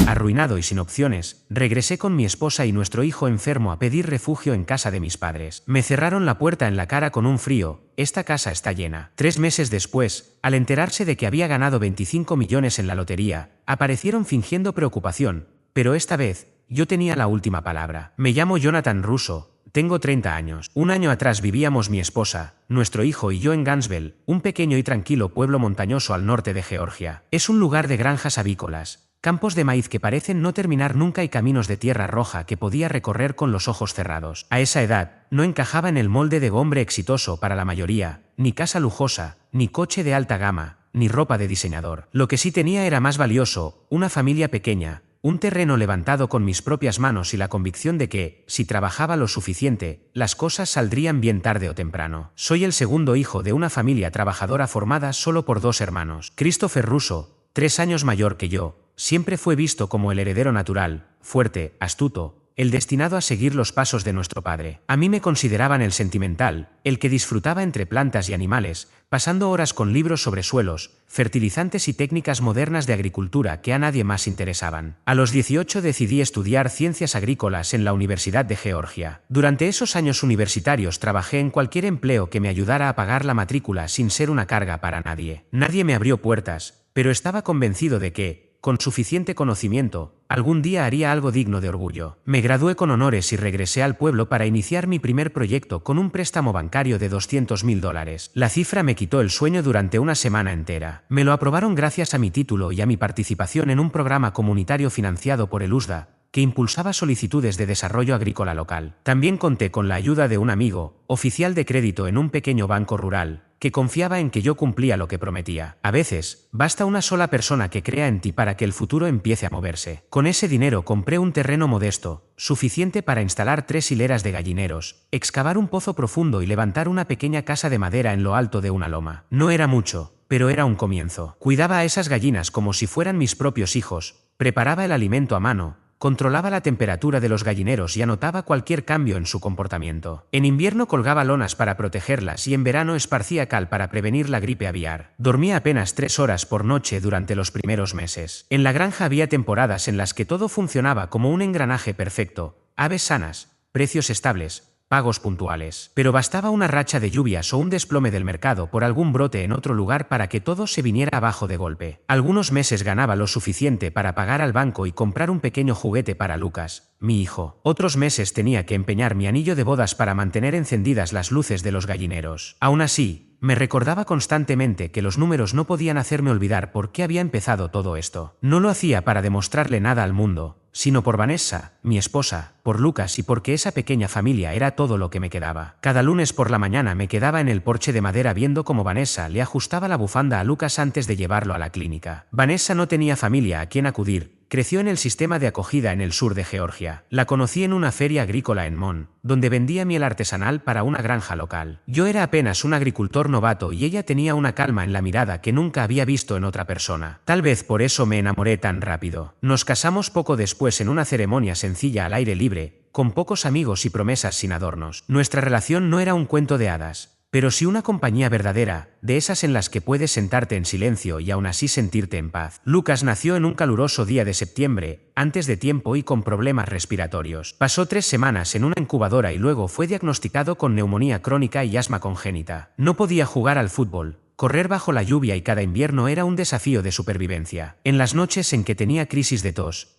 Arruinado y sin opciones, regresé con mi esposa y nuestro hijo enfermo a pedir refugio en casa de mis padres. Me cerraron la puerta en la cara con un frío: esta casa está llena. 3 meses después, al enterarse de que había ganado 25 millones en la lotería, aparecieron fingiendo preocupación, pero esta vez, yo tenía la última palabra. Me llamo Jonathan Russo. Tengo 30 años. Un año atrás vivíamos mi esposa, nuestro hijo y yo en Gunnsville, un pequeño y tranquilo pueblo montañoso al norte de Georgia. Es un lugar de granjas avícolas, campos de maíz que parecen no terminar nunca y caminos de tierra roja que podía recorrer con los ojos cerrados. A esa edad, no encajaba en el molde de hombre exitoso para la mayoría, ni casa lujosa, ni coche de alta gama, ni ropa de diseñador. Lo que sí tenía era más valioso: una familia pequeña, un terreno levantado con mis propias manos y la convicción de que, si trabajaba lo suficiente, las cosas saldrían bien tarde o temprano. Soy el segundo hijo de una familia trabajadora formada solo por 2 hermanos. Christopher Russo, 3 años mayor que yo, siempre fue visto como el heredero natural, fuerte, astuto, el destinado a seguir los pasos de nuestro padre. A mí me consideraban el sentimental, el que disfrutaba entre plantas y animales, pasando horas con libros sobre suelos, fertilizantes y técnicas modernas de agricultura que a nadie más interesaban. A los 18 decidí estudiar ciencias agrícolas en la Universidad de Georgia. Durante esos años universitarios trabajé en cualquier empleo que me ayudara a pagar la matrícula sin ser una carga para nadie. Nadie me abrió puertas, pero estaba convencido de que, con suficiente conocimiento, algún día haría algo digno de orgullo. Me gradué con honores y regresé al pueblo para iniciar mi primer proyecto con un préstamo bancario de $200,000. La cifra me quitó el sueño durante una semana entera. Me lo aprobaron gracias a mi título y a mi participación en un programa comunitario financiado por el USDA, que impulsaba solicitudes de desarrollo agrícola local. También conté con la ayuda de un amigo, oficial de crédito en un pequeño banco rural, que confiaba en que yo cumplía lo que prometía. A veces, basta una sola persona que crea en ti para que el futuro empiece a moverse. Con ese dinero compré un terreno modesto, suficiente para instalar 3 hileras de gallineros, excavar un pozo profundo y levantar una pequeña casa de madera en lo alto de una loma. No era mucho, pero era un comienzo. Cuidaba a esas gallinas como si fueran mis propios hijos, preparaba el alimento a mano, controlaba la temperatura de los gallineros y anotaba cualquier cambio en su comportamiento. En invierno colgaba lonas para protegerlas y en verano esparcía cal para prevenir la gripe aviar. Dormía apenas 3 horas por noche durante los primeros meses. En la granja había temporadas en las que todo funcionaba como un engranaje perfecto: aves sanas, precios estables, pagos puntuales. Pero bastaba una racha de lluvias o un desplome del mercado por algún brote en otro lugar para que todo se viniera abajo de golpe. Algunos meses ganaba lo suficiente para pagar al banco y comprar un pequeño juguete para Lucas, mi hijo. Otros meses tenía que empeñar mi anillo de bodas para mantener encendidas las luces de los gallineros. Aún así, me recordaba constantemente que los números no podían hacerme olvidar por qué había empezado todo esto. No lo hacía para demostrarle nada al mundo, sino por Vanessa, mi esposa, por Lucas y porque esa pequeña familia era todo lo que me quedaba. Cada lunes por la mañana me quedaba en el porche de madera viendo cómo Vanessa le ajustaba la bufanda a Lucas antes de llevarlo a la clínica. Vanessa no tenía familia a quien acudir. Creció en el sistema de acogida en el sur de Georgia. La conocí en una feria agrícola en Mon, donde vendía miel artesanal para una granja local. Yo era apenas un agricultor novato y ella tenía una calma en la mirada que nunca había visto en otra persona. Tal vez por eso me enamoré tan rápido. Nos casamos poco después en una ceremonia sencilla al aire libre, con pocos amigos y promesas sin adornos. Nuestra relación no era un cuento de hadas, pero sí una compañía verdadera, de esas en las que puedes sentarte en silencio y aún así sentirte en paz. Lucas nació en un caluroso día de septiembre, antes de tiempo y con problemas respiratorios. Pasó 3 semanas en una incubadora y luego fue diagnosticado con neumonía crónica y asma congénita. No podía jugar al fútbol. Correr bajo la lluvia y cada invierno era un desafío de supervivencia. En las noches en que tenía crisis de tos,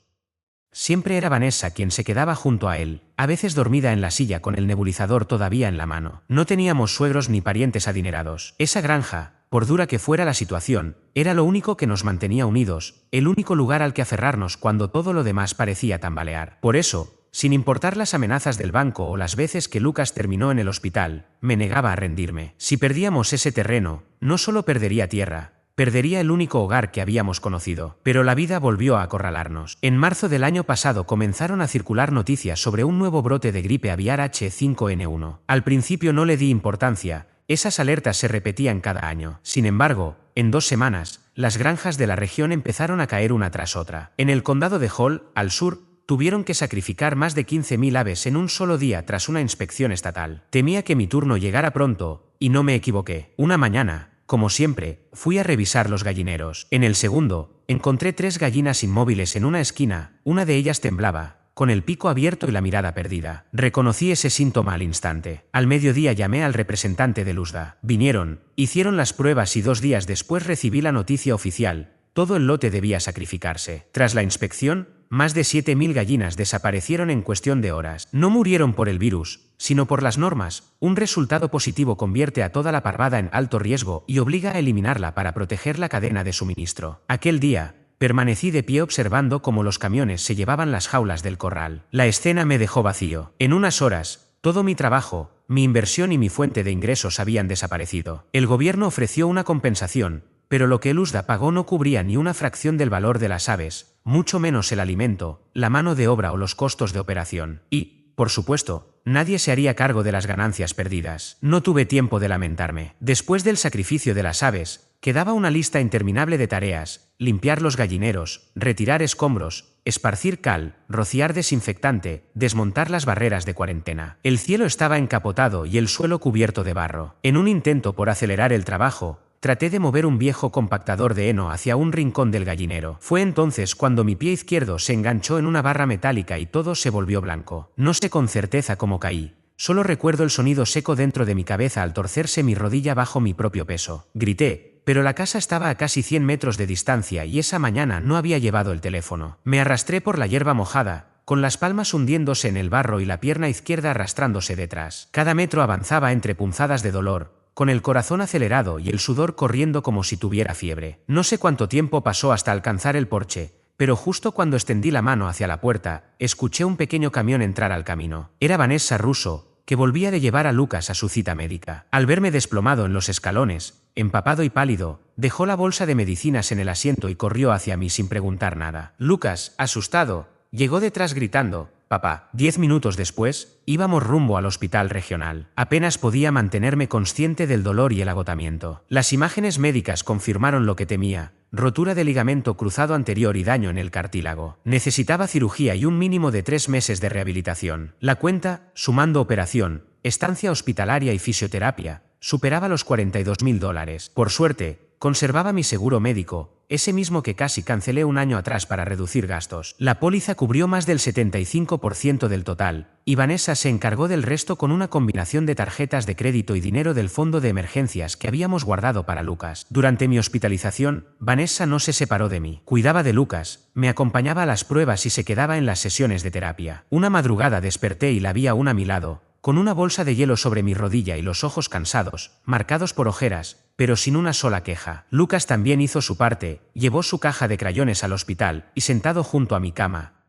siempre era Vanessa quien se quedaba junto a él, a veces dormida en la silla con el nebulizador todavía en la mano. No teníamos suegros ni parientes adinerados. Esa granja, por dura que fuera la situación, era lo único que nos mantenía unidos, el único lugar al que aferrarnos cuando todo lo demás parecía tambalear. Por eso, sin importar las amenazas del banco o las veces que Lucas terminó en el hospital, me negaba a rendirme. Si perdíamos ese terreno, no solo perdería tierra, perdería el único hogar que habíamos conocido. Pero la vida volvió a acorralarnos. En marzo del año pasado comenzaron a circular noticias sobre un nuevo brote de gripe aviar H5N1. Al principio no le di importancia, esas alertas se repetían cada año. Sin embargo, en 2 semanas, las granjas de la región empezaron a caer una tras otra. En el condado de Hall, al sur, tuvieron que sacrificar más de 15.000 aves en un solo día tras una inspección estatal. Temía que mi turno llegara pronto, y no me equivoqué. Una mañana, como siempre, fui a revisar los gallineros. En el segundo, encontré 3 gallinas inmóviles en una esquina, una de ellas temblaba, con el pico abierto y la mirada perdida. Reconocí ese síntoma al instante. Al mediodía llamé al representante de Luzda. Vinieron, hicieron las pruebas y 2 días después recibí la noticia oficial. Todo el lote debía sacrificarse. Tras la inspección, más de 7.000 gallinas desaparecieron en cuestión de horas. No murieron por el virus, sino por las normas. Un resultado positivo convierte a toda la parvada en alto riesgo y obliga a eliminarla para proteger la cadena de suministro. Aquel día, permanecí de pie observando cómo los camiones se llevaban las jaulas del corral. La escena me dejó vacío. En unas horas, todo mi trabajo, mi inversión y mi fuente de ingresos habían desaparecido. El gobierno ofreció una compensación, pero lo que Luzda pagó no cubría ni una fracción del valor de las aves, mucho menos el alimento, la mano de obra o los costos de operación. Y, por supuesto, nadie se haría cargo de las ganancias perdidas. No tuve tiempo de lamentarme. Después del sacrificio de las aves, quedaba una lista interminable de tareas: limpiar los gallineros, retirar escombros, esparcir cal, rociar desinfectante, desmontar las barreras de cuarentena. El cielo estaba encapotado y el suelo cubierto de barro. En un intento por acelerar el trabajo, traté de mover un viejo compactador de heno hacia un rincón del gallinero. Fue entonces cuando mi pie izquierdo se enganchó en una barra metálica y todo se volvió blanco. No sé con certeza cómo caí. Solo recuerdo el sonido seco dentro de mi cabeza al torcerse mi rodilla bajo mi propio peso. Grité, pero la casa estaba a casi 100 metros de distancia y esa mañana no había llevado el teléfono. Me arrastré por la hierba mojada, con las palmas hundiéndose en el barro y la pierna izquierda arrastrándose detrás. Cada metro avanzaba entre punzadas de dolor, con el corazón acelerado y el sudor corriendo como si tuviera fiebre. No sé cuánto tiempo pasó hasta alcanzar el porche, pero justo cuando extendí la mano hacia la puerta, escuché un pequeño camión entrar al camino. Era Vanessa Russo, que volvía de llevar a Lucas a su cita médica. Al verme desplomado en los escalones, empapado y pálido, dejó la bolsa de medicinas en el asiento y corrió hacia mí sin preguntar nada. Lucas, asustado, llegó detrás gritando: «Papá». 10 minutos después, íbamos rumbo al hospital regional. Apenas podía mantenerme consciente del dolor y el agotamiento. Las imágenes médicas confirmaron lo que temía: rotura de ligamento cruzado anterior y daño en el cartílago. Necesitaba cirugía y un mínimo de 3 meses de rehabilitación. La cuenta, sumando operación, estancia hospitalaria y fisioterapia, superaba los $42.000. Por suerte, conservaba mi seguro médico, ese mismo que casi cancelé un año atrás para reducir gastos. La póliza cubrió más del 75% del total, y Vanessa se encargó del resto con una combinación de tarjetas de crédito y dinero del fondo de emergencias que habíamos guardado para Lucas. Durante mi hospitalización, Vanessa no se separó de mí. Cuidaba de Lucas, me acompañaba a las pruebas y se quedaba en las sesiones de terapia. Una madrugada desperté y la vi aún a mi lado, con una bolsa de hielo sobre mi rodilla y los ojos cansados, marcados por ojeras, pero sin una sola queja. Lucas también hizo su parte, llevó su caja de crayones al hospital y sentado junto a mi cama,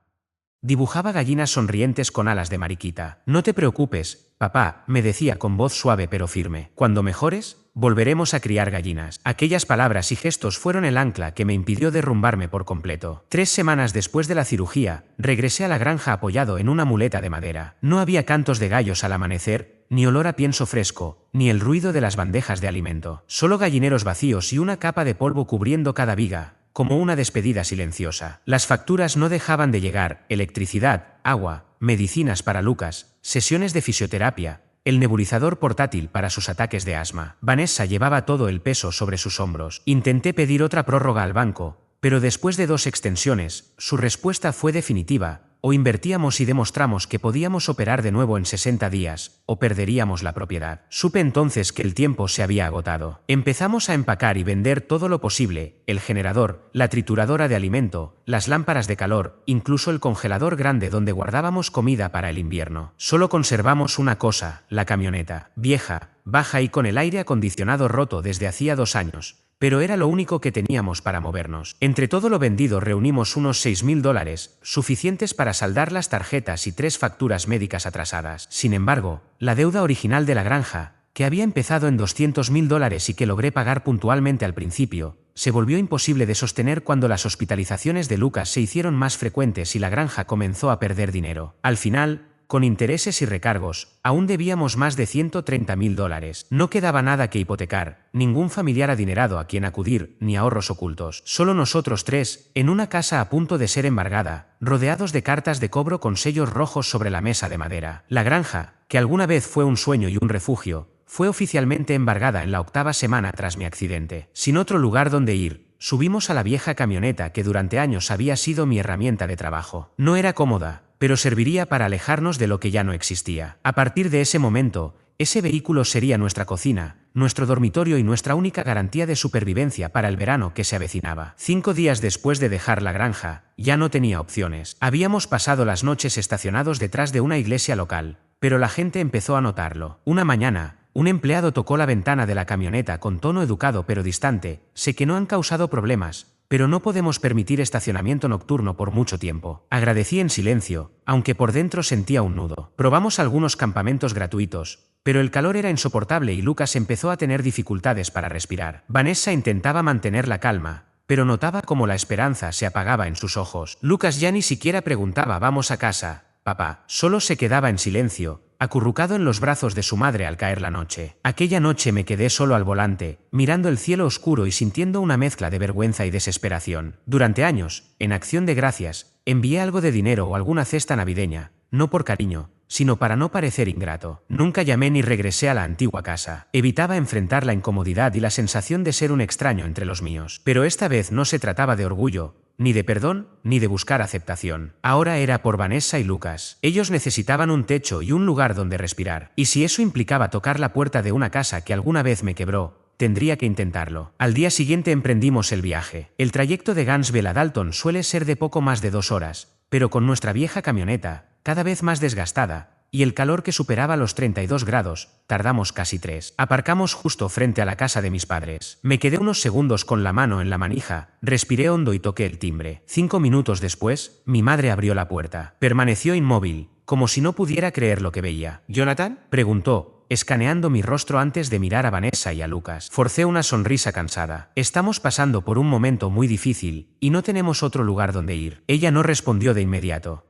dibujaba gallinas sonrientes con alas de mariquita. «No te preocupes, papá», me decía con voz suave pero firme. «Cuando mejores, volveremos a criar gallinas». Aquellas palabras y gestos fueron el ancla que me impidió derrumbarme por completo. 3 semanas después de la cirugía, regresé a la granja apoyado en una muleta de madera. No había cantos de gallos al amanecer, ni olor a pienso fresco, ni el ruido de las bandejas de alimento. Solo gallineros vacíos y una capa de polvo cubriendo cada viga, como una despedida silenciosa. Las facturas no dejaban de llegar: electricidad, agua, medicinas para Lucas, sesiones de fisioterapia, el nebulizador portátil para sus ataques de asma. Vanessa llevaba todo el peso sobre sus hombros. Intenté pedir otra prórroga al banco, pero después de 2 extensiones, su respuesta fue definitiva: o invertíamos y demostramos que podíamos operar de nuevo en 60 días, o perderíamos la propiedad. Supe entonces que el tiempo se había agotado. Empezamos a empacar y vender todo lo posible: el generador, la trituradora de alimento, las lámparas de calor, incluso el congelador grande donde guardábamos comida para el invierno. Solo conservamos una cosa: la camioneta, vieja, baja y con el aire acondicionado roto desde hacía 2 años. Pero era lo único que teníamos para movernos. Entre todo lo vendido reunimos unos $6.000, suficientes para saldar las tarjetas y 3 facturas médicas atrasadas. Sin embargo, la deuda original de la granja, que había empezado en $200.000 y que logré pagar puntualmente al principio, se volvió imposible de sostener cuando las hospitalizaciones de Lucas se hicieron más frecuentes y la granja comenzó a perder dinero. Al final, con intereses y recargos, aún debíamos más de $130.000. No quedaba nada que hipotecar, ningún familiar adinerado a quien acudir, ni ahorros ocultos. Solo nosotros 3, en una casa a punto de ser embargada, rodeados de cartas de cobro con sellos rojos sobre la mesa de madera. La granja, que alguna vez fue un sueño y un refugio, fue oficialmente embargada en la 8ª semana tras mi accidente. Sin otro lugar donde ir, subimos a la vieja camioneta que durante años había sido mi herramienta de trabajo. No era cómoda, pero serviría para alejarnos de lo que ya no existía. A partir de ese momento, ese vehículo sería nuestra cocina, nuestro dormitorio y nuestra única garantía de supervivencia para el verano que se avecinaba. 5 días después de dejar la granja, ya no tenía opciones. Habíamos pasado las noches estacionados detrás de una iglesia local, pero la gente empezó a notarlo. Una mañana, un empleado tocó la ventana de la camioneta con tono educado pero distante. Sé que no han causado problemas, pero no podemos permitir estacionamiento nocturno por mucho tiempo. Agradecí en silencio, aunque por dentro sentía un nudo. Probamos algunos campamentos gratuitos, pero el calor era insoportable y Lucas empezó a tener dificultades para respirar. Vanessa intentaba mantener la calma, pero notaba cómo la esperanza se apagaba en sus ojos. Lucas ya ni siquiera preguntaba «¿Vamos a casa, papá?». Solo se quedaba en silencio, acurrucado en los brazos de su madre al caer la noche. Aquella noche me quedé solo al volante, mirando el cielo oscuro y sintiendo una mezcla de vergüenza y desesperación. Durante años, en acción de gracias, envié algo de dinero o alguna cesta navideña, no por cariño, sino para no parecer ingrato. Nunca llamé ni regresé a la antigua casa. Evitaba enfrentar la incomodidad y la sensación de ser un extraño entre los míos. Pero esta vez no se trataba de orgullo, ni de perdón, ni de buscar aceptación. Ahora era por Vanessa y Lucas. Ellos necesitaban un techo y un lugar donde respirar. Y si eso implicaba tocar la puerta de una casa que alguna vez me quebró, tendría que intentarlo. Al día siguiente emprendimos el viaje. El trayecto de Gainesville a Dalton suele ser de poco más de 2 horas, pero con nuestra vieja camioneta, cada vez más desgastada, y el calor que superaba los 32 grados, tardamos casi 3. Aparcamos justo frente a la casa de mis padres. Me quedé unos segundos con la mano en la manija, respiré hondo y toqué el timbre. 5 minutos después, mi madre abrió la puerta. Permaneció inmóvil, como si no pudiera creer lo que veía. «¿Jonathan?», preguntó, escaneando mi rostro antes de mirar a Vanessa y a Lucas. Forcé una sonrisa cansada. «Estamos pasando por un momento muy difícil, y no tenemos otro lugar donde ir». Ella no respondió de inmediato.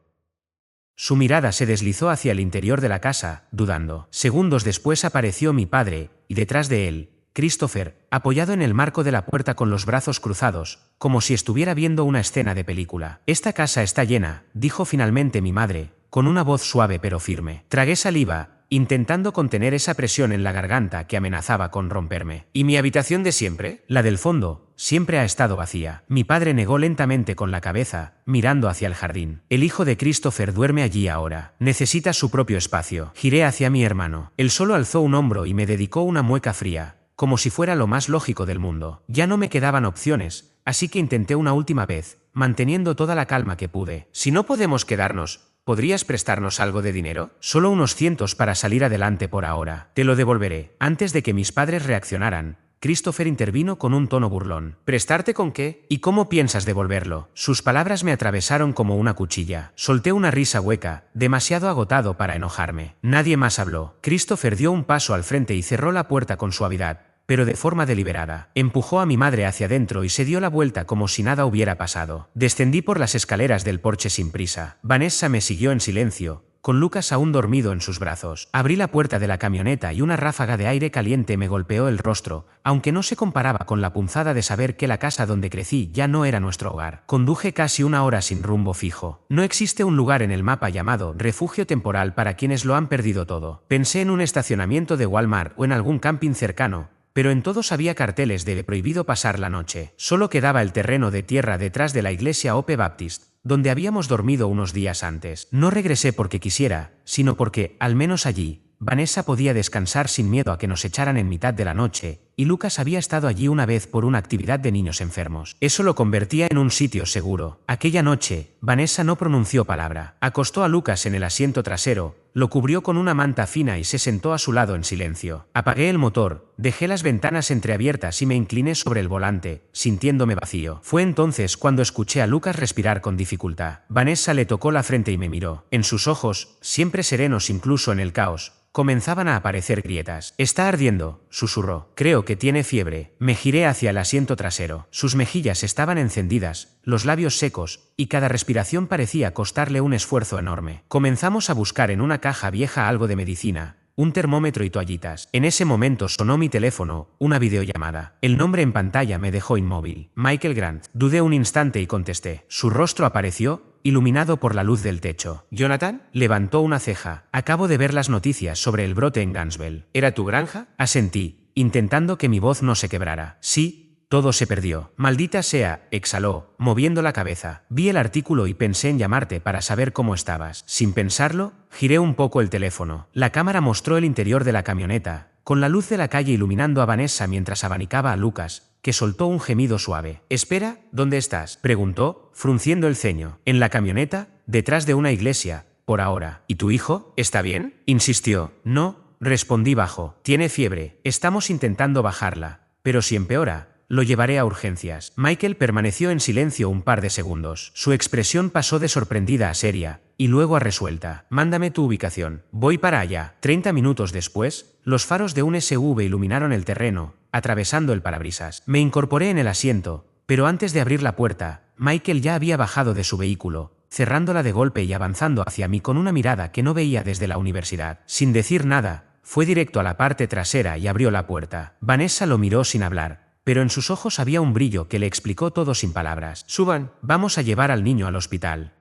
Su mirada se deslizó hacia el interior de la casa, dudando. Segundos después apareció mi padre, y detrás de él, Christopher, apoyado en el marco de la puerta con los brazos cruzados, como si estuviera viendo una escena de película. «Esta casa está llena», dijo finalmente mi madre, con una voz suave pero firme. Tragué saliva, intentando contener esa presión en la garganta que amenazaba con romperme. «¿Y mi habitación de siempre?». «La del fondo, siempre ha estado vacía». Mi padre negó lentamente con la cabeza, mirando hacia el jardín. «El hijo de Christopher duerme allí ahora. Necesita su propio espacio». Giré hacia mi hermano. Él solo alzó un hombro y me dedicó una mueca fría, como si fuera lo más lógico del mundo. Ya no me quedaban opciones, así que intenté una última vez, manteniendo toda la calma que pude. «Si no podemos quedarnos, ¿podrías prestarnos algo de dinero?». «Solo unos cientos para salir adelante por ahora. Te lo devolveré». Antes de que mis padres reaccionaran, Christopher intervino con un tono burlón. «¿Prestarte con qué? ¿Y cómo piensas devolverlo?». Sus palabras me atravesaron como una cuchilla. Solté una risa hueca, demasiado agotado para enojarme. Nadie más habló. Christopher dio un paso al frente y cerró la puerta con suavidad, pero de forma deliberada. Empujó a mi madre hacia adentro y se dio la vuelta como si nada hubiera pasado. Descendí por las escaleras del porche sin prisa. Vanessa me siguió en silencio, con Lucas aún dormido en sus brazos. Abrí la puerta de la camioneta y una ráfaga de aire caliente me golpeó el rostro, aunque no se comparaba con la punzada de saber que la casa donde crecí ya no era nuestro hogar. Conduje casi 1 hora sin rumbo fijo. No existe un lugar en el mapa llamado refugio temporal para quienes lo han perdido todo. Pensé en un estacionamiento de Walmart o en algún camping cercano, pero en todos había carteles de prohibido pasar la noche. Solo quedaba el terreno de tierra detrás de la iglesia Hope Baptist, donde habíamos dormido unos días antes. No regresé porque quisiera, sino porque, al menos allí, Vanessa podía descansar sin miedo a que nos echaran en mitad de la noche, y Lucas había estado allí una vez por una actividad de niños enfermos. Eso lo convertía en un sitio seguro. Aquella noche, Vanessa no pronunció palabra. Acostó a Lucas en el asiento trasero, lo cubrió con una manta fina y se sentó a su lado en silencio. Apagué el motor, dejé las ventanas entreabiertas y me incliné sobre el volante, sintiéndome vacío. Fue entonces cuando escuché a Lucas respirar con dificultad. Vanessa le tocó la frente y me miró. En sus ojos, siempre serenos incluso en el caos, comenzaban a aparecer grietas. «Está ardiendo», susurró. «Creo que tiene fiebre». Me giré hacia el asiento trasero. Sus mejillas estaban encendidas, los labios secos, y cada respiración parecía costarle un esfuerzo enorme. Comenzamos a buscar en una caja vieja algo de medicina, un termómetro y toallitas. En ese momento sonó mi teléfono, una videollamada. El nombre en pantalla me dejó inmóvil. «Michael Grant». Dudé un instante y contesté. Su rostro apareció, iluminado por la luz del techo. «¿Jonathan?». Levantó una ceja. «Acabo de ver las noticias sobre el brote en Gainesville». «¿Era tu granja?». Asentí, intentando que mi voz no se quebrara. «Sí, todo se perdió. Maldita sea, exhaló, moviendo la cabeza. Vi el artículo y pensé en llamarte para saber cómo estabas. Sin pensarlo, giré un poco el teléfono. La cámara mostró el interior de la camioneta, con la luz de la calle iluminando a Vanessa mientras abanicaba a Lucas, que soltó un gemido suave. «Espera, ¿dónde estás?», preguntó, frunciendo el ceño. «En la camioneta, detrás de una iglesia, por ahora». «¿Y tu hijo? ¿Está bien?», insistió. «No», respondí bajo. «Tiene fiebre. Estamos intentando bajarla. Pero si empeora, lo llevaré a urgencias». Michael permaneció en silencio un par de segundos. Su expresión pasó de sorprendida a seria, y luego a resuelta. «Mándame tu ubicación. Voy para allá». 30 minutos después, los faros de un SUV iluminaron el terreno, atravesando el parabrisas. Me incorporé en el asiento, pero antes de abrir la puerta, Michael ya había bajado de su vehículo, cerrándola de golpe y avanzando hacia mí con una mirada que no veía desde la universidad. Sin decir nada, fue directo a la parte trasera y abrió la puerta. Vanessa lo miró sin hablar, pero en sus ojos había un brillo que le explicó todo sin palabras. «Suban, vamos a llevar al niño al hospital.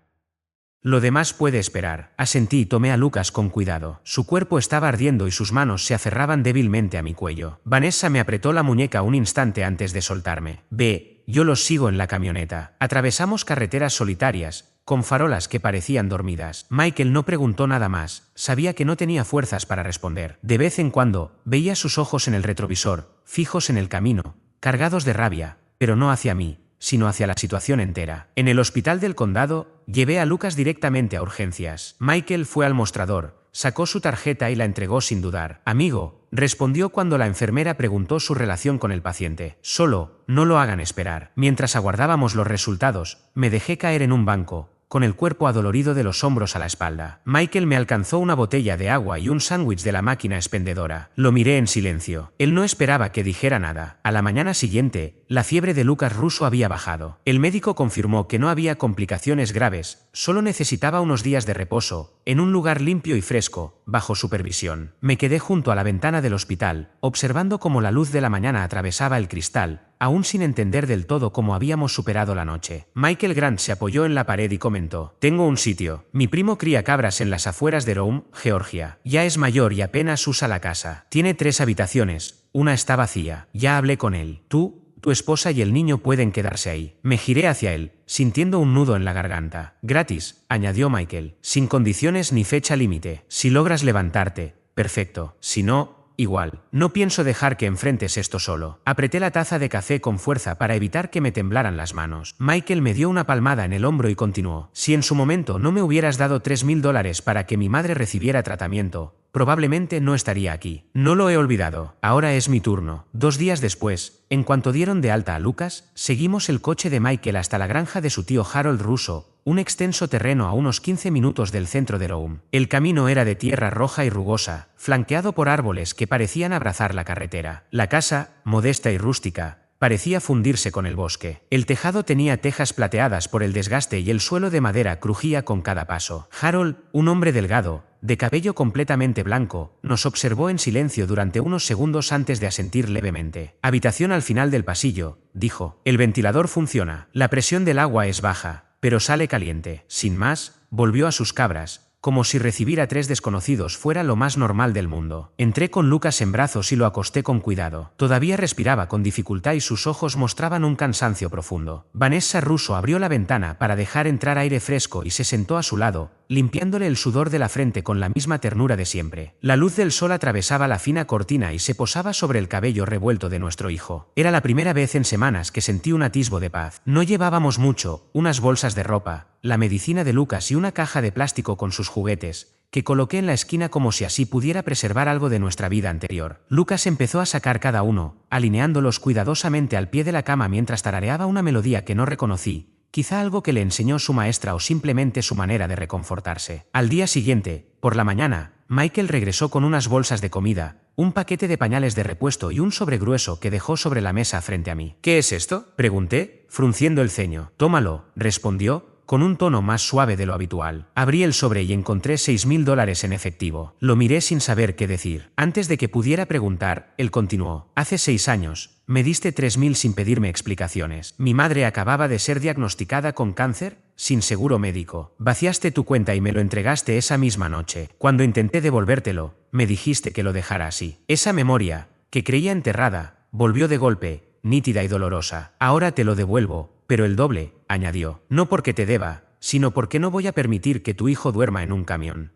Lo demás puede esperar». Asentí y tomé a Lucas con cuidado. Su cuerpo estaba ardiendo y sus manos se aferraban débilmente a mi cuello. Vanessa me apretó la muñeca un instante antes de soltarme. «Ve, yo los sigo en la camioneta». Atravesamos carreteras solitarias, con farolas que parecían dormidas. Michael no preguntó nada más, sabía que no tenía fuerzas para responder. De vez en cuando, veía sus ojos en el retrovisor, fijos en el camino, cargados de rabia, pero no hacia mí, sino hacia la situación entera. En el hospital del condado, llevé a Lucas directamente a urgencias. Michael fue al mostrador, sacó su tarjeta y la entregó sin dudar. «Amigo», respondió cuando la enfermera preguntó su relación con el paciente. «Solo, no lo hagan esperar». Mientras aguardábamos los resultados, me dejé caer en un banco, con el cuerpo adolorido de los hombros a la espalda. Michael me alcanzó una botella de agua y un sándwich de la máquina expendedora. Lo miré en silencio. Él no esperaba que dijera nada. A la mañana siguiente, la fiebre de Lucas Russo había bajado. El médico confirmó que no había complicaciones graves, solo necesitaba unos días de reposo, en un lugar limpio y fresco, bajo supervisión. Me quedé junto a la ventana del hospital, observando cómo la luz de la mañana atravesaba el cristal, aún sin entender del todo cómo habíamos superado la noche. Michael Grant se apoyó en la pared y comentó: «Tengo un sitio. Mi primo cría cabras en las afueras de Rome, Georgia. Ya es mayor y apenas usa la casa. Tiene 3 habitaciones, una está vacía. Ya hablé con él. Tu esposa y el niño pueden quedarse ahí». Me giré hacia él, sintiendo un nudo en la garganta. «Gratis», añadió Michael, «sin condiciones ni fecha límite. Si logras levantarte, perfecto. Si no, igual. No pienso dejar que enfrentes esto solo». Apreté la taza de café con fuerza para evitar que me temblaran las manos. Michael me dio una palmada en el hombro y continuó: «Si en su momento no me hubieras dado $3,000 para que mi madre recibiera tratamiento, probablemente no estaría aquí. No lo he olvidado. Ahora es mi turno». 2 días después, en cuanto dieron de alta a Lucas, seguimos el coche de Michael hasta la granja de su tío Harold Russo, un extenso terreno a unos 15 minutos del centro de Rome. El camino era de tierra roja y rugosa, flanqueado por árboles que parecían abrazar la carretera. La casa, modesta y rústica, parecía fundirse con el bosque. El tejado tenía tejas plateadas por el desgaste y el suelo de madera crujía con cada paso. Harold, un hombre delgado, de cabello completamente blanco, nos observó en silencio durante unos segundos antes de asentir levemente. «Habitación al final del pasillo», dijo. «El ventilador funciona. La presión del agua es baja, pero sale caliente». Sin más, volvió a sus cabras, como si recibir a 3 desconocidos fuera lo más normal del mundo. Entré con Lucas en brazos y lo acosté con cuidado. Todavía respiraba con dificultad y sus ojos mostraban un cansancio profundo. Vanessa Russo abrió la ventana para dejar entrar aire fresco y se sentó a su lado, limpiándole el sudor de la frente con la misma ternura de siempre. La luz del sol atravesaba la fina cortina y se posaba sobre el cabello revuelto de nuestro hijo. Era la primera vez en semanas que sentí un atisbo de paz. No llevábamos mucho, unas bolsas de ropa, la medicina de Lucas y una caja de plástico con sus juguetes, que coloqué en la esquina como si así pudiera preservar algo de nuestra vida anterior. Lucas empezó a sacar cada uno, alineándolos cuidadosamente al pie de la cama mientras tarareaba una melodía que no reconocí, quizá algo que le enseñó su maestra o simplemente su manera de reconfortarse. Al día siguiente, por la mañana, Michael regresó con unas bolsas de comida, un paquete de pañales de repuesto y un sobre grueso que dejó sobre la mesa frente a mí. «¿Qué es esto?», pregunté, frunciendo el ceño. «Tómalo», respondió, con un tono más suave de lo habitual. Abrí el sobre y encontré $6,000 en efectivo. Lo miré sin saber qué decir. Antes de que pudiera preguntar, él continuó: «Hace 6 años, me diste 3,000 sin pedirme explicaciones. Mi madre acababa de ser diagnosticada con cáncer, sin seguro médico. Vaciaste tu cuenta y me lo entregaste esa misma noche. Cuando intenté devolvértelo, me dijiste que lo dejara así». Esa memoria, que creía enterrada, volvió de golpe, nítida y dolorosa. Ahora te lo devuelvo, pero el doble, añadió. No porque te deba, sino porque no voy a permitir que tu hijo duerma en un camión.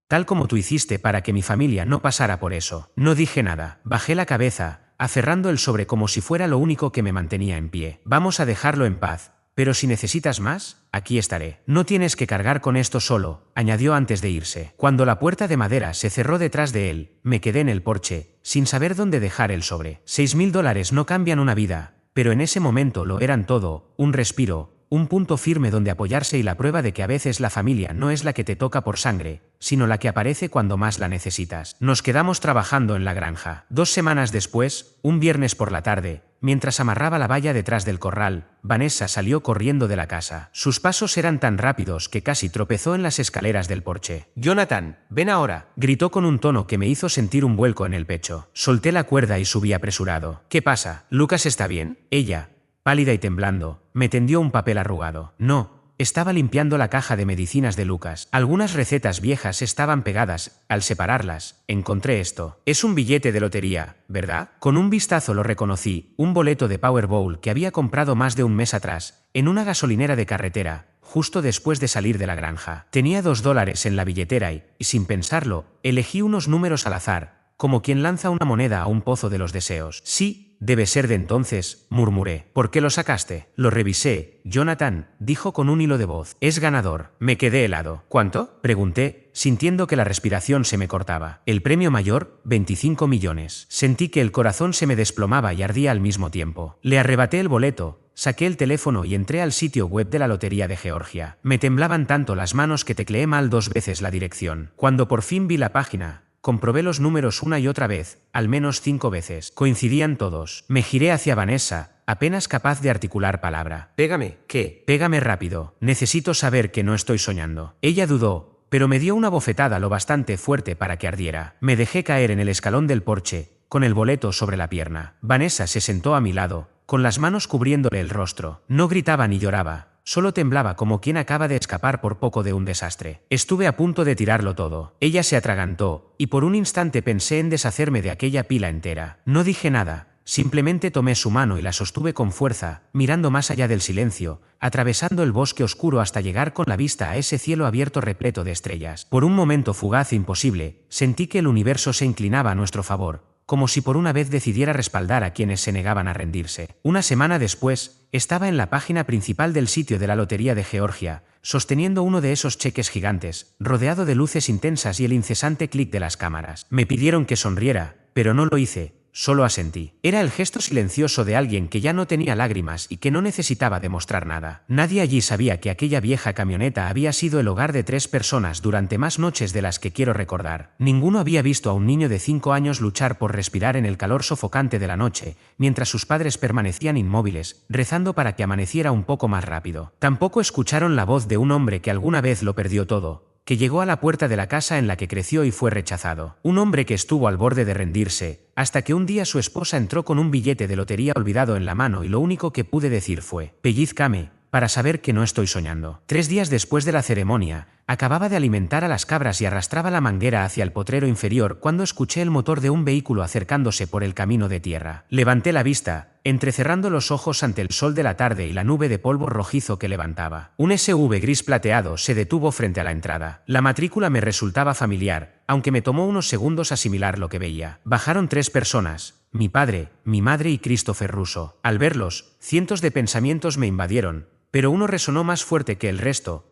Tal como tú hiciste para que mi familia no pasara por eso. No dije nada. Bajé la cabeza, aferrando el sobre como si fuera lo único que me mantenía en pie. Vamos a dejarlo en paz. Pero si necesitas más, aquí estaré. No tienes que cargar con esto solo, añadió antes de irse. Cuando la puerta de madera se cerró detrás de él, me quedé en el porche, sin saber dónde dejar el sobre. $6.000 no cambian una vida, pero en ese momento lo eran todo, un respiro, un punto firme donde apoyarse y la prueba de que a veces la familia no es la que te toca por sangre, sino la que aparece cuando más la necesitas. Nos quedamos trabajando en la granja. 2 semanas después, un viernes por la tarde, mientras amarraba la valla detrás del corral, Vanessa salió corriendo de la casa. Sus pasos eran tan rápidos que casi tropezó en las escaleras del porche. «Jonathan, ven ahora», gritó con un tono que me hizo sentir un vuelco en el pecho. Solté la cuerda y subí apresurado. «¿Qué pasa? ¿Lucas está bien?» Ella, pálida y temblando, me tendió un papel arrugado. No, estaba limpiando la caja de medicinas de Lucas. Algunas recetas viejas estaban pegadas. Al separarlas, encontré esto. Es un billete de lotería, ¿verdad? Con un vistazo lo reconocí, un boleto de Powerball que había comprado más de un mes atrás, en una gasolinera de carretera, justo después de salir de la granja. Tenía $2 en la billetera y, sin pensarlo, elegí unos números al azar, como quien lanza una moneda a un pozo de los deseos. Sí, debe ser de entonces, murmuré. ¿Por qué lo sacaste? Lo revisé. Jonathan, dijo con un hilo de voz. Es ganador. Me quedé helado. ¿Cuánto? Pregunté, sintiendo que la respiración se me cortaba. El premio mayor, 25 millones. Sentí que el corazón se me desplomaba y ardía al mismo tiempo. Le arrebaté el boleto, saqué el teléfono y entré al sitio web de la Lotería de Georgia. Me temblaban tanto las manos que tecleé mal 2 veces la dirección. Cuando por fin vi la página, comprobé los números una y otra vez, al menos 5 veces. Coincidían todos. Me giré hacia Vanessa, apenas capaz de articular palabra. «Pégame». «¿Qué?» «Pégame rápido. Necesito saber que no estoy soñando». Ella dudó, pero me dio una bofetada lo bastante fuerte para que ardiera. Me dejé caer en el escalón del porche, con el boleto sobre la pierna. Vanessa se sentó a mi lado, con las manos cubriéndole el rostro. No gritaba ni lloraba. Solo temblaba como quien acaba de escapar por poco de un desastre. Estuve a punto de tirarlo todo. Ella se atragantó, y por un instante pensé en deshacerme de aquella pila entera. No dije nada, simplemente tomé su mano y la sostuve con fuerza, mirando más allá del silencio, atravesando el bosque oscuro hasta llegar con la vista a ese cielo abierto repleto de estrellas. Por un momento fugaz e imposible, sentí que el universo se inclinaba a nuestro favor, como si por una vez decidiera respaldar a quienes se negaban a rendirse. Una semana después, estaba en la página principal del sitio de la Lotería de Georgia, sosteniendo uno de esos cheques gigantes, rodeado de luces intensas y el incesante clic de las cámaras. Me pidieron que sonriera, pero no lo hice. Solo asentí. Era el gesto silencioso de alguien que ya no tenía lágrimas y que no necesitaba demostrar nada. Nadie allí sabía que aquella vieja camioneta había sido el hogar de 3 personas durante más noches de las que quiero recordar. Ninguno había visto a un niño de 5 años luchar por respirar en el calor sofocante de la noche, mientras sus padres permanecían inmóviles, rezando para que amaneciera un poco más rápido. Tampoco escucharon la voz de un hombre que alguna vez lo perdió todo, que llegó a la puerta de la casa en la que creció y fue rechazado. Un hombre que estuvo al borde de rendirse, hasta que un día su esposa entró con un billete de lotería olvidado en la mano y lo único que pude decir fue: «Pellízcame, para saber que no estoy soñando». 3 días después de la ceremonia, acababa de alimentar a las cabras y arrastraba la manguera hacia el potrero inferior cuando escuché el motor de un vehículo acercándose por el camino de tierra. Levanté la vista, entrecerrando los ojos ante el sol de la tarde y la nube de polvo rojizo que levantaba. Un SUV gris plateado se detuvo frente a la entrada. La matrícula me resultaba familiar, aunque me tomó unos segundos asimilar lo que veía. Bajaron 3 personas: mi padre, mi madre y Christopher Russo. Al verlos, cientos de pensamientos me invadieron, pero uno resonó más fuerte que el resto.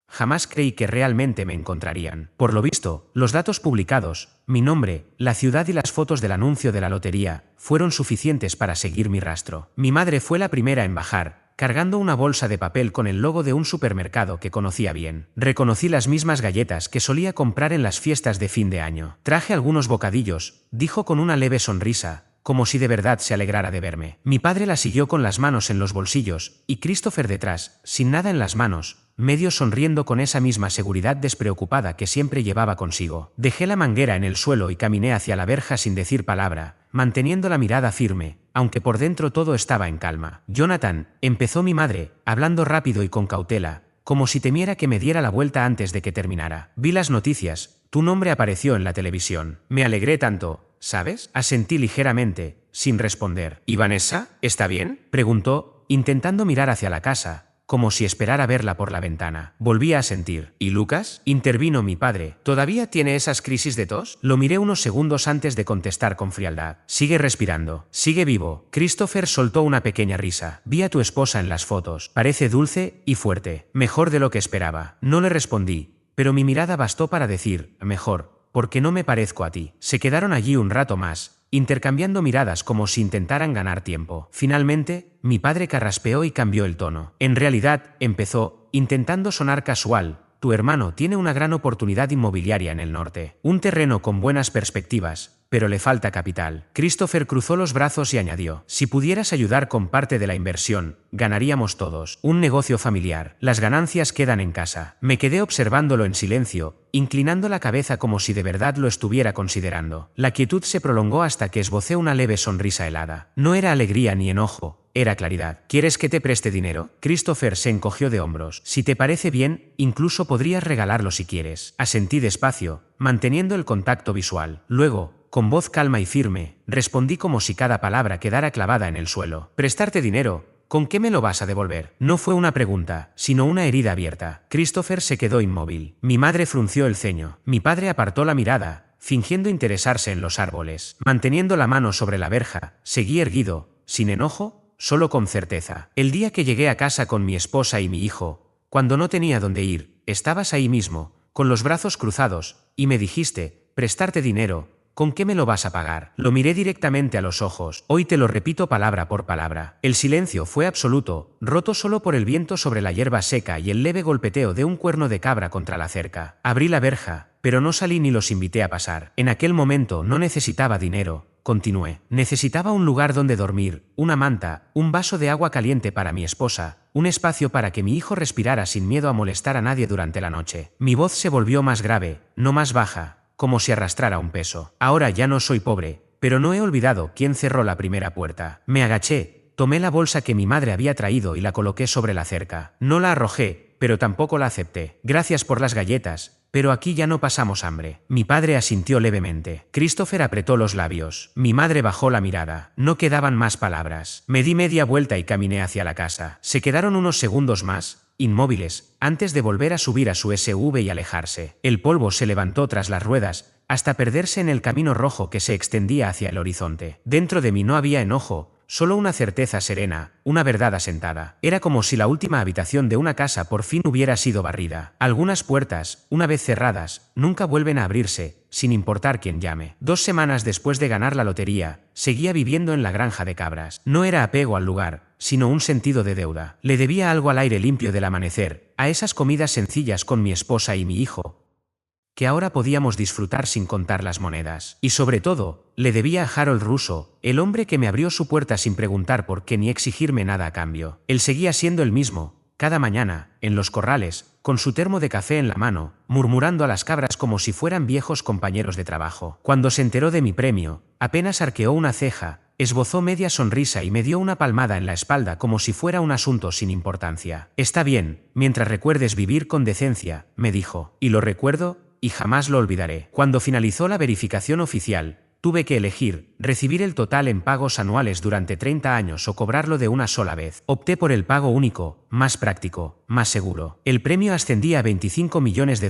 Jamás creí que realmente me encontrarían. Por lo visto, los datos publicados, mi nombre, la ciudad y las fotos del anuncio de la lotería, fueron suficientes para seguir mi rastro. Mi madre fue la primera en bajar, cargando una bolsa de papel con el logo de un supermercado que conocía bien. Reconocí las mismas galletas que solía comprar en las fiestas de fin de año. «Traje algunos bocadillos», dijo con una leve sonrisa, como si de verdad se alegrara de verme. Mi padre la siguió con las manos en los bolsillos, y Christopher detrás, sin nada en las manos, medio sonriendo con esa misma seguridad despreocupada que siempre llevaba consigo. Dejé la manguera en el suelo y caminé hacia la verja sin decir palabra, manteniendo la mirada firme, aunque por dentro todo estaba en calma. «Jonathan», empezó mi madre, hablando rápido y con cautela, como si temiera que me diera la vuelta antes de que terminara. «Vi las noticias, tu nombre apareció en la televisión. Me alegré tanto, ¿sabes? Asentí ligeramente, sin responder. ¿Y Vanessa? ¿Está bien?, preguntó, intentando mirar hacia la casa, como si esperara verla por la ventana. Volví a asentir. ¿Y Lucas?, intervino mi padre. ¿Todavía tiene esas crisis de tos? Lo miré unos segundos antes de contestar con frialdad. Sigue respirando. Sigue vivo. Christopher soltó una pequeña risa. Vi a tu esposa en las fotos. Parece dulce y fuerte. Mejor de lo que esperaba. No le respondí, pero mi mirada bastó para decir, mejor, porque no me parezco a ti. Se quedaron allí un rato más, intercambiando miradas como si intentaran ganar tiempo. Finalmente, mi padre carraspeó y cambió el tono. En realidad, empezó, intentando sonar casual, tu hermano tiene una gran oportunidad inmobiliaria en el norte. Un terreno con buenas perspectivas, pero le falta capital. Christopher cruzó los brazos y añadió, si pudieras ayudar con parte de la inversión, ganaríamos todos. Un negocio familiar. Las ganancias quedan en casa. Me quedé observándolo en silencio, inclinando la cabeza como si de verdad lo estuviera considerando. La quietud se prolongó hasta que esbocé una leve sonrisa helada. No era alegría ni enojo, era claridad. ¿Quieres que te preste dinero? Christopher se encogió de hombros. Si te parece bien, incluso podrías regalarlo si quieres. Asentí despacio, manteniendo el contacto visual. Luego, con voz calma y firme, respondí como si cada palabra quedara clavada en el suelo. ¿Prestarte dinero? ¿Con qué me lo vas a devolver? No fue una pregunta, sino una herida abierta. Christopher se quedó inmóvil. Mi madre frunció el ceño. Mi padre apartó la mirada, fingiendo interesarse en los árboles. Manteniendo la mano sobre la verja, seguí erguido, sin enojo, solo con certeza. El día que llegué a casa con mi esposa y mi hijo, cuando no tenía dónde ir, estabas ahí mismo, con los brazos cruzados, y me dijiste, prestarte dinero. ¿Con qué me lo vas a pagar? Lo miré directamente a los ojos. Hoy te lo repito palabra por palabra. El silencio fue absoluto, roto solo por el viento sobre la hierba seca y el leve golpeteo de un cuerno de cabra contra la cerca. Abrí la verja, pero no salí ni los invité a pasar. En aquel momento no necesitaba dinero, continué. Necesitaba un lugar donde dormir, una manta, un vaso de agua caliente para mi esposa, un espacio para que mi hijo respirara sin miedo a molestar a nadie durante la noche. Mi voz se volvió más grave, no más baja, como si arrastrara un peso. Ahora ya no soy pobre, pero no he olvidado quién cerró la primera puerta. Me agaché, tomé la bolsa que mi madre había traído y la coloqué sobre la cerca. No la arrojé, pero tampoco la acepté. Gracias por las galletas, pero aquí ya no pasamos hambre. Mi padre asintió levemente. Christopher apretó los labios. Mi madre bajó la mirada. No quedaban más palabras. Me di media vuelta y caminé hacia la casa. Se quedaron unos segundos más, inmóviles, antes de volver a subir a su SUV y alejarse. El polvo se levantó tras las ruedas, hasta perderse en el camino rojo que se extendía hacia el horizonte. Dentro de mí no había enojo, solo una certeza serena, una verdad asentada. Era como si la última habitación de una casa por fin hubiera sido barrida. Algunas puertas, una vez cerradas, nunca vuelven a abrirse, sin importar quién llame. 2 semanas después de ganar la lotería, seguía viviendo en la granja de cabras. No era apego al lugar, sino un sentido de deuda. Le debía algo al aire limpio del amanecer, a esas comidas sencillas con mi esposa y mi hijo, que ahora podíamos disfrutar sin contar las monedas. Y sobre todo, le debía a Harold Russo, el hombre que me abrió su puerta sin preguntar por qué ni exigirme nada a cambio. Él seguía siendo el mismo, cada mañana, en los corrales, con su termo de café en la mano, murmurando a las cabras como si fueran viejos compañeros de trabajo. Cuando se enteró de mi premio, apenas arqueó una ceja, esbozó media sonrisa y me dio una palmada en la espalda como si fuera un asunto sin importancia. Está bien, mientras recuerdes vivir con decencia, me dijo. Y lo recuerdo, y jamás lo olvidaré. Cuando finalizó la verificación oficial, tuve que elegir, recibir el total en pagos anuales durante 30 años o cobrarlo de una sola vez. Opté por el pago único, más práctico, más seguro. El premio ascendía a $25 millones,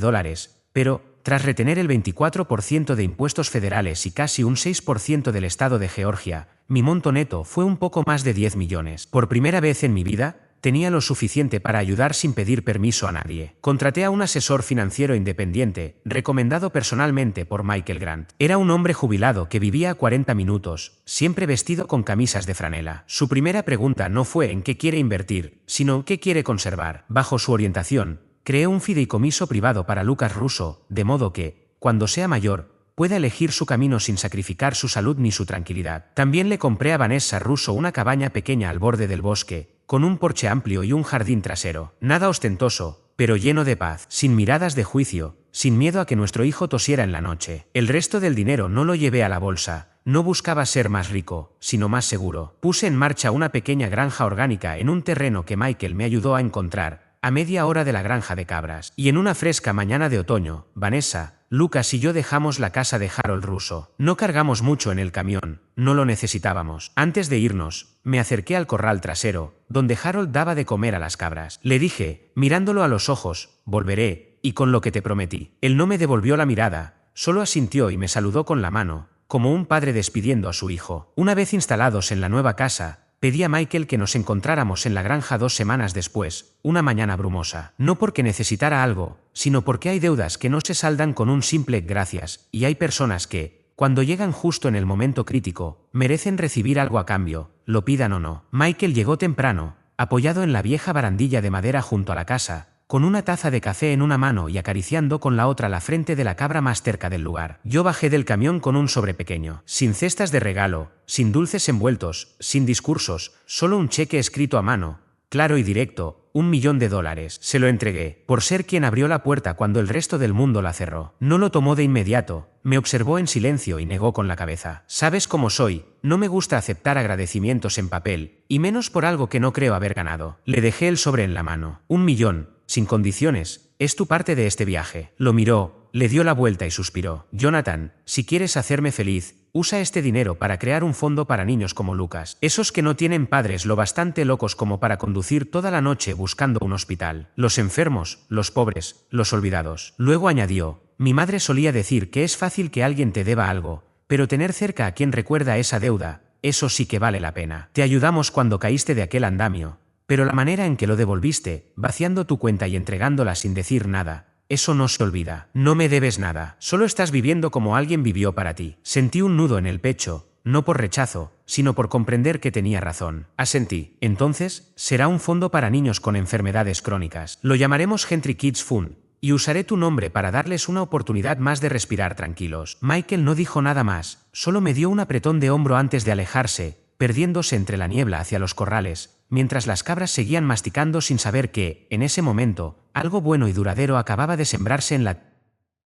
pero, tras retener el 24% de impuestos federales y casi un 6% del estado de Georgia, mi monto neto fue un poco más de 10 millones. Por primera vez en mi vida, tenía lo suficiente para ayudar sin pedir permiso a nadie. Contraté a un asesor financiero independiente, recomendado personalmente por Michael Grant. Era un hombre jubilado que vivía a 40 minutos, siempre vestido con camisas de franela. Su primera pregunta no fue en qué quiere invertir, sino qué quiere conservar. Bajo su orientación, creé un fideicomiso privado para Lucas Russo, de modo que, cuando sea mayor, pueda elegir su camino sin sacrificar su salud ni su tranquilidad. También le compré a Vanessa Russo una cabaña pequeña al borde del bosque, con un porche amplio y un jardín trasero. Nada ostentoso, pero lleno de paz, sin miradas de juicio, sin miedo a que nuestro hijo tosiera en la noche. El resto del dinero no lo llevé a la bolsa. No buscaba ser más rico, sino más seguro. Puse en marcha una pequeña granja orgánica en un terreno que Michael me ayudó a encontrar, a media hora de la granja de cabras. Y en una fresca mañana de otoño, Vanessa, Lucas y yo dejamos la casa de Harold Russo. No cargamos mucho en el camión, no lo necesitábamos. Antes de irnos, me acerqué al corral trasero, donde Harold daba de comer a las cabras. Le dije, mirándolo a los ojos, volveré, y con lo que te prometí. Él no me devolvió la mirada, solo asintió y me saludó con la mano, como un padre despidiendo a su hijo. Una vez instalados en la nueva casa, pedí a Michael que nos encontráramos en la granja 2 semanas después, una mañana brumosa. No porque necesitara algo, sino porque hay deudas que no se saldan con un simple gracias, y hay personas que, cuando llegan justo en el momento crítico, merecen recibir algo a cambio, lo pidan o no. Michael llegó temprano, apoyado en la vieja barandilla de madera junto a la casa, con una taza de café en una mano y acariciando con la otra la frente de la cabra más cerca del lugar. Yo bajé del camión con un sobre pequeño, sin cestas de regalo, sin dulces envueltos, sin discursos, solo un cheque escrito a mano, claro y directo, $1 millón. Se lo entregué, por ser quien abrió la puerta cuando el resto del mundo la cerró. No lo tomó de inmediato, me observó en silencio y negó con la cabeza. Sabes cómo soy, no me gusta aceptar agradecimientos en papel, y menos por algo que no creo haber ganado. Le dejé el sobre en la mano. $1 millón. Sin condiciones, es tu parte de este viaje. Lo miró, le dio la vuelta y suspiró. Jonathan, si quieres hacerme feliz, usa este dinero para crear un fondo para niños como Lucas. Esos que no tienen padres lo bastante locos como para conducir toda la noche buscando un hospital. Los enfermos, los pobres, los olvidados. Luego añadió, mi madre solía decir que es fácil que alguien te deba algo, pero tener cerca a quien recuerda esa deuda, eso sí que vale la pena. Te ayudamos cuando caíste de aquel andamio. Pero la manera en que lo devolviste, vaciando tu cuenta y entregándola sin decir nada, eso no se olvida. No me debes nada, solo estás viviendo como alguien vivió para ti. Sentí un nudo en el pecho, no por rechazo, sino por comprender que tenía razón. Asentí. Entonces, será un fondo para niños con enfermedades crónicas. Lo llamaremos Gentry Kids Fund, y usaré tu nombre para darles una oportunidad más de respirar tranquilos. Michael no dijo nada más, solo me dio un apretón de hombro antes de alejarse, perdiéndose entre la niebla hacia los corrales, mientras las cabras seguían masticando sin saber que, en ese momento, algo bueno y duradero acababa de sembrarse en la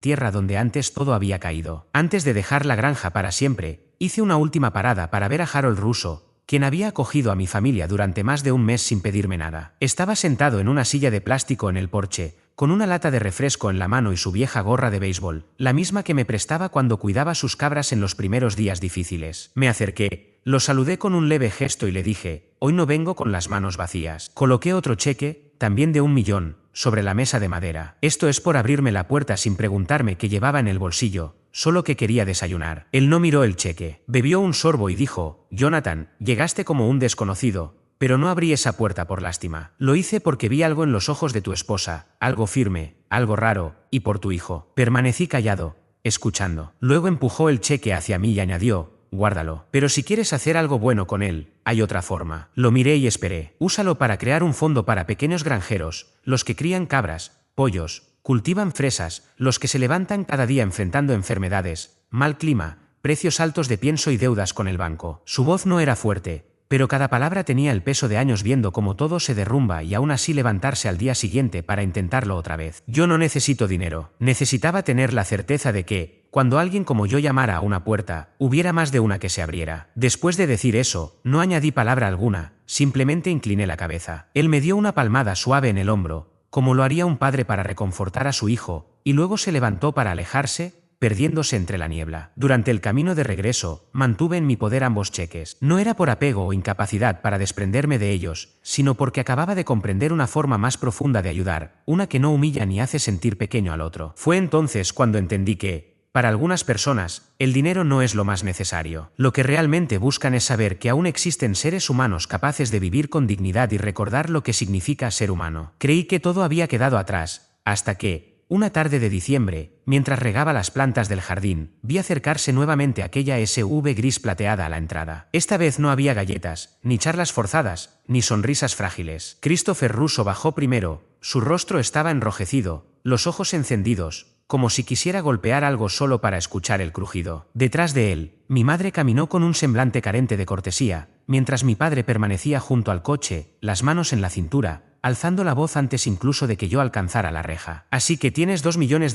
tierra donde antes todo había caído. Antes de dejar la granja para siempre, hice una última parada para ver a Harold Russo, quien había acogido a mi familia durante más de un mes sin pedirme nada. Estaba sentado en una silla de plástico en el porche, con una lata de refresco en la mano y su vieja gorra de béisbol, la misma que me prestaba cuando cuidaba sus cabras en los primeros días difíciles. Me acerqué, lo saludé con un leve gesto y le dije, hoy no vengo con las manos vacías. Coloqué otro cheque, también de $1 millón, sobre la mesa de madera. Esto es por abrirme la puerta sin preguntarme qué llevaba en el bolsillo, solo que quería desayunar. Él no miró el cheque, bebió un sorbo y dijo, Jonathan, llegaste como un desconocido, pero no abrí esa puerta por lástima. Lo hice porque vi algo en los ojos de tu esposa, algo firme, algo raro, y por tu hijo. Permanecí callado, escuchando. Luego empujó el cheque hacia mí y añadió, guárdalo. Pero si quieres hacer algo bueno con él, hay otra forma. Lo miré y esperé. Úsalo para crear un fondo para pequeños granjeros, los que crían cabras, pollos, cultivan fresas, los que se levantan cada día enfrentando enfermedades, mal clima, precios altos de pienso y deudas con el banco. Su voz no era fuerte, pero cada palabra tenía el peso de años viendo cómo todo se derrumba y aún así levantarse al día siguiente para intentarlo otra vez. Yo no necesito dinero. Necesitaba tener la certeza de que, cuando alguien como yo llamara a una puerta, hubiera más de una que se abriera. Después de decir eso, no añadí palabra alguna, simplemente incliné la cabeza. Él me dio una palmada suave en el hombro, como lo haría un padre para reconfortar a su hijo, y luego se levantó para alejarse, perdiéndose entre la niebla. Durante el camino de regreso, mantuve en mi poder ambos cheques. No era por apego o incapacidad para desprenderme de ellos, sino porque acababa de comprender una forma más profunda de ayudar, una que no humilla ni hace sentir pequeño al otro. Fue entonces cuando entendí que, para algunas personas, el dinero no es lo más necesario. Lo que realmente buscan es saber que aún existen seres humanos capaces de vivir con dignidad y recordar lo que significa ser humano. Creí que todo había quedado atrás, hasta que, una tarde de diciembre, mientras regaba las plantas del jardín, vi acercarse nuevamente aquella SUV gris plateada a la entrada. Esta vez no había galletas, ni charlas forzadas, ni sonrisas frágiles. Christopher Russo bajó primero, su rostro estaba enrojecido, los ojos encendidos, como si quisiera golpear algo solo para escuchar el crujido. Detrás de él, mi madre caminó con un semblante carente de cortesía, mientras mi padre permanecía junto al coche, las manos en la cintura, alzando la voz antes incluso de que yo alcanzara la reja. Así que tienes $2 millones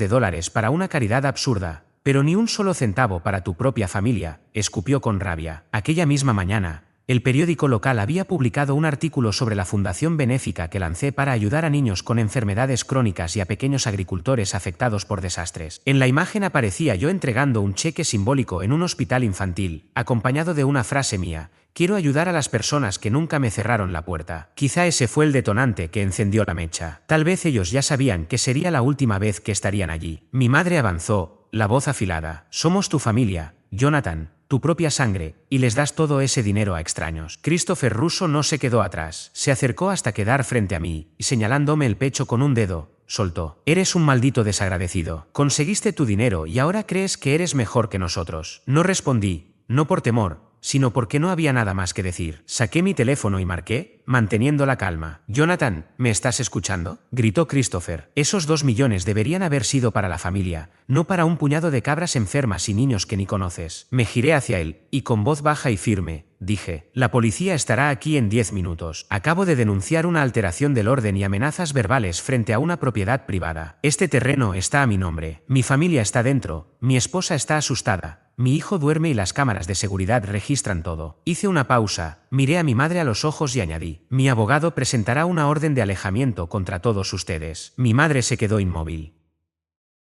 para una caridad absurda, pero ni un solo centavo para tu propia familia, escupió con rabia. Aquella misma mañana, El periódico local había publicado un artículo sobre la fundación benéfica que lancé para ayudar a niños con enfermedades crónicas y a pequeños agricultores afectados por desastres. En la imagen aparecía yo entregando un cheque simbólico en un hospital infantil, acompañado de una frase mía: quiero ayudar a las personas que nunca me cerraron la puerta. Quizá ese fue el detonante que encendió la mecha. Tal vez ellos ya sabían que sería la última vez que estarían allí. Mi madre avanzó, la voz afilada: somos tu familia, Jonathan, tu propia sangre, y les das todo ese dinero a extraños. Christopher Russo no se quedó atrás. Se acercó hasta quedar frente a mí, y señalándome el pecho con un dedo, soltó: eres un maldito desagradecido. Conseguiste tu dinero y ahora crees que eres mejor que nosotros. No respondí, no por temor, sino porque no había nada más que decir. Saqué mi teléfono y marqué, manteniendo la calma. Jonathan, ¿me estás escuchando?, gritó Christopher. Esos 2 millones deberían haber sido para la familia, no para un puñado de cabras enfermas y niños que ni conoces. Me giré hacia él, y con voz baja y firme, dije: la policía estará aquí en 10 minutos. Acabo de denunciar una alteración del orden y amenazas verbales frente a una propiedad privada. Este terreno está a mi nombre. Mi familia está dentro, mi esposa está asustada. Mi hijo duerme y las cámaras de seguridad registran todo. Hice una pausa, miré a mi madre a los ojos y añadí: mi abogado presentará una orden de alejamiento contra todos ustedes. Mi madre se quedó inmóvil.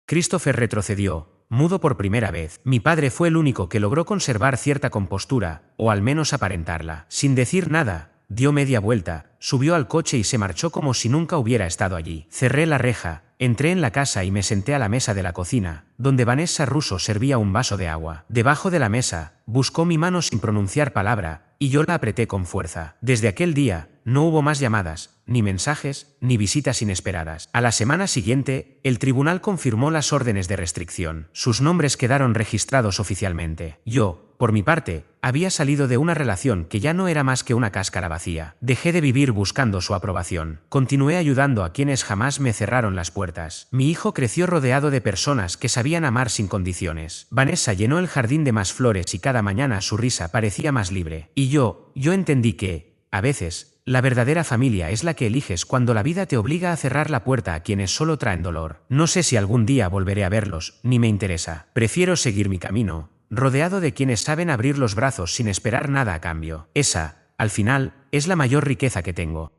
Christopher retrocedió, mudo por primera vez. Mi padre fue el único que logró conservar cierta compostura, o al menos aparentarla. Sin decir nada, dio media vuelta, subió al coche y se marchó como si nunca hubiera estado allí. Cerré la reja. Entré en la casa y me senté a la mesa de la cocina, donde Vanessa Russo servía un vaso de agua. Debajo de la mesa, buscó mi mano sin pronunciar palabra, y yo la apreté con fuerza. Desde aquel día, no hubo más llamadas, ni mensajes, ni visitas inesperadas. A la semana siguiente, el tribunal confirmó las órdenes de restricción. Sus nombres quedaron registrados oficialmente. Yo, por mi parte, había salido de una relación que ya no era más que una cáscara vacía. Dejé de vivir buscando su aprobación. Continué ayudando a quienes jamás me cerraron las puertas. Mi hijo creció rodeado de personas que sabían amar sin condiciones. Vanessa llenó el jardín de más flores y cada mañana su risa parecía más libre. Y yo entendí que, a veces, la verdadera familia es la que eliges cuando la vida te obliga a cerrar la puerta a quienes solo traen dolor. No sé si algún día volveré a verlos, ni me interesa. Prefiero seguir mi camino, rodeado de quienes saben abrir los brazos sin esperar nada a cambio. Esa, al final, es la mayor riqueza que tengo.